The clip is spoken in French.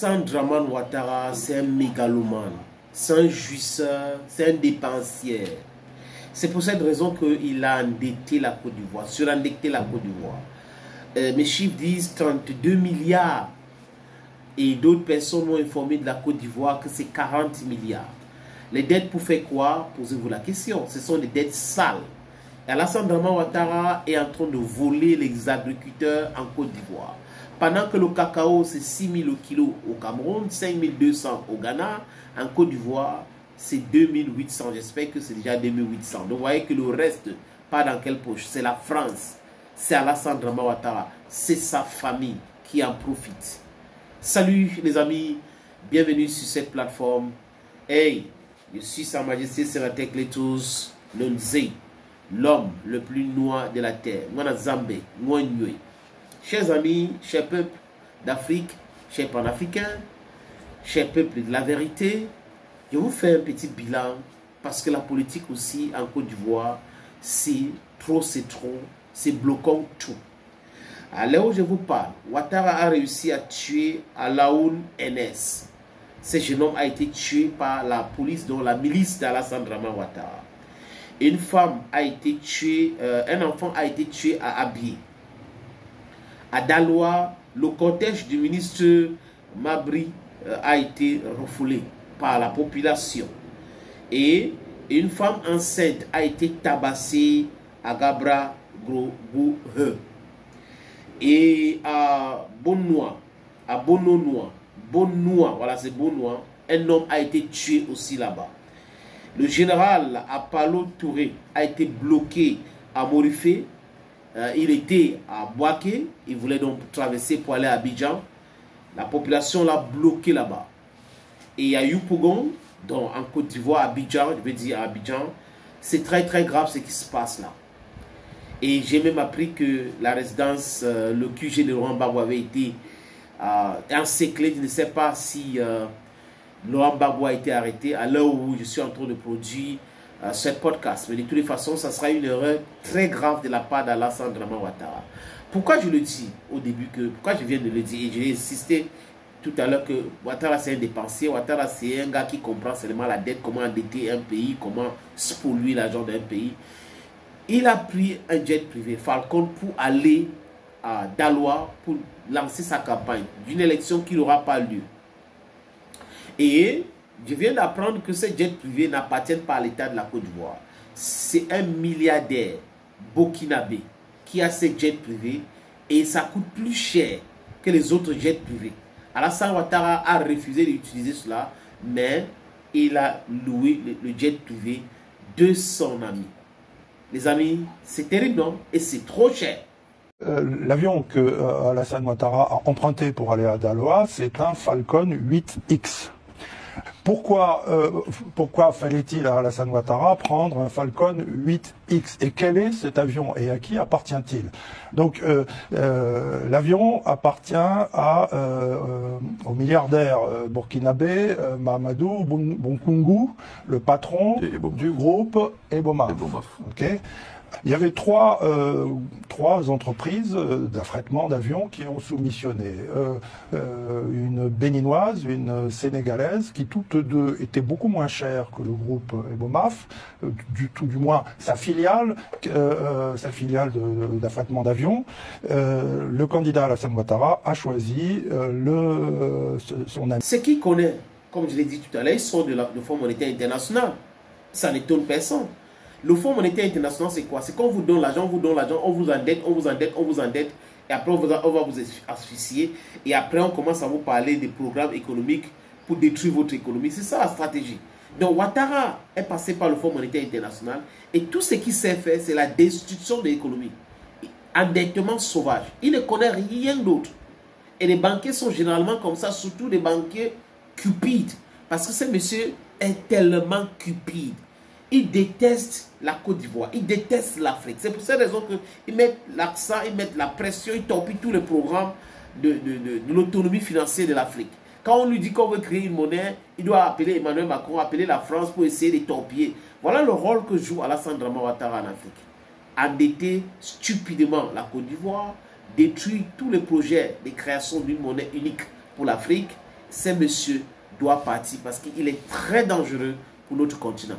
Alassane Dramane Ouattara, c'est un mégalomane, c'est un jouisseur, c'est un dépensier. C'est pour cette raison qu'il a endetté la Côte d'Ivoire, surendetté la Côte d'Ivoire. Mes chiffres disent 32 milliards. Et d'autres personnes m'ont informé de la Côte d'Ivoire que c'est 40 milliards. Les dettes pour faire quoi? Posez-vous la question. Ce sont des dettes sales. Et Alassane Dramane Ouattara est en train de voler les agriculteurs en Côte d'Ivoire. Pendant que le cacao, c'est 6 000 au kilo au Cameroun, 5 200 au Ghana, en Côte d'Ivoire, c'est 2 800. J'espère que c'est déjà 2 800. Donc vous voyez que le reste, pas dans quelle poche. C'est la France, c'est Alassane Dramane Ouattara, c'est sa famille qui en profite. Salut les amis, bienvenue sur cette plateforme. Hey, je suis Sa Majesté Seratek Letos, Nonzé, l'homme le plus noir de la terre. Mwana Zambé, Mwanyoui. Chers amis, chers peuples d'Afrique, chers panafricains, chers peuples de la vérité, je vous fais un petit bilan parce que la politique aussi en Côte d'Ivoire, c'est trop, c'est bloquant tout. À l'heure où je vous parle, Ouattara a réussi à tuer Alaoune NS. Ce jeune homme a été tué par la police, dont la milice d'Alassane Dramane Ouattara. Une femme a été tuée, un enfant a été tué à Abiy. À Daloa, le cortège du ministre Mabri a été refoulé par la population. Et une femme enceinte a été tabassée à Gabra Grouhe. Et à Bonnois, voilà c'est Bonnois, un homme a été tué aussi là-bas. Le général Apollo Touré a été bloqué à Morifé. Il était à Bouaké, il voulait donc traverser pour aller à Abidjan. La population l'a bloqué là-bas. Et à Yopougon, donc en Côte d'Ivoire, Abidjan, je veux dire à Abidjan, c'est très grave ce qui se passe là. Et j'ai même appris que la résidence, le QG de Laurent Gbagbo avait été encerclé. Je ne sais pas si Laurent Gbagbo a été arrêté à l'heure où je suis en train de produire ce podcast. Mais de toutes les façons, ça sera une erreur très grave de la part d'Alassane Dramane Ouattara. Pourquoi je le dis au début, pourquoi je viens de le dire, et j'ai insisté tout à l'heure que Ouattara c'est un dépensier, Ouattara c'est un gars qui comprend seulement la dette, comment endetter un pays, comment spolier l'argent d'un pays. Il a pris un jet privé, Falcon, pour aller à Daloa pour lancer sa campagne d'une élection qui n'aura pas lieu. Et je viens d'apprendre que ce jet privé n'appartient pas à l'État de la Côte d'Ivoire. C'est un milliardaire burkinabé qui a ce jet privé et ça coûte plus cher que les autres jets privés. Alassane Ouattara a refusé d'utiliser cela, mais il a loué le jet privé de son ami. Les amis, c'est terrible, non? Et c'est trop cher. L'avion que Alassane Ouattara a emprunté pour aller à Daloa, c'est un Falcon 8X. Pourquoi fallait-il à Alassane Ouattara prendre un Falcon 8X? Et quel est cet avion et à qui appartient-il? Donc l'avion appartient au milliardaire burkinabé Mahamadou Bonkungu, le patron du groupe Ebomaf. Okay. Il y avait trois entreprises d'affrètement d'avions qui ont soumissionné. Une béninoise, une sénégalaise, qui toutes deux étaient beaucoup moins chères que le groupe Ebomaf, du moins sa filiale d'affrètement d'avions. Le candidat Alassane Ouattara a choisi son ami. Ceux qui connaissent, comme je l'ai dit tout à l'heure, ils sont du Fonds monétaire international. Ça n'étonne personne. Le Fonds monétaire international, c'est quoi? C'est qu'on vous donne l'argent, on vous endette, et après on va vous asphyxier, et après on commence à vous parler des programmes économiques pour détruire votre économie. C'est ça la stratégie. Donc Ouattara est passé par le Fonds monétaire international, et tout ce qu'il sait faire, c'est la destruction de l'économie. Endettement sauvage. Il ne connaît rien d'autre. Et les banquiers sont généralement comme ça, surtout des banquiers cupides, parce que ce monsieur est tellement cupide. Ils détestent la Côte d'Ivoire, ils détestent l'Afrique. C'est pour cette raison qu'ils mettent l'accent, ils mettent la pression, ils torpillent tous les programmes de l'autonomie financière de l'Afrique. Quand on lui dit qu'on veut créer une monnaie, il doit appeler Emmanuel Macron, appeler la France pour essayer de torpiller. Voilà le rôle que joue Alassane Dramane Ouattara en Afrique. Endetter stupidement la Côte d'Ivoire, détruire tous les projets de création d'une monnaie unique pour l'Afrique. ce monsieur doit partir parce qu'il est très dangereux pour notre continent.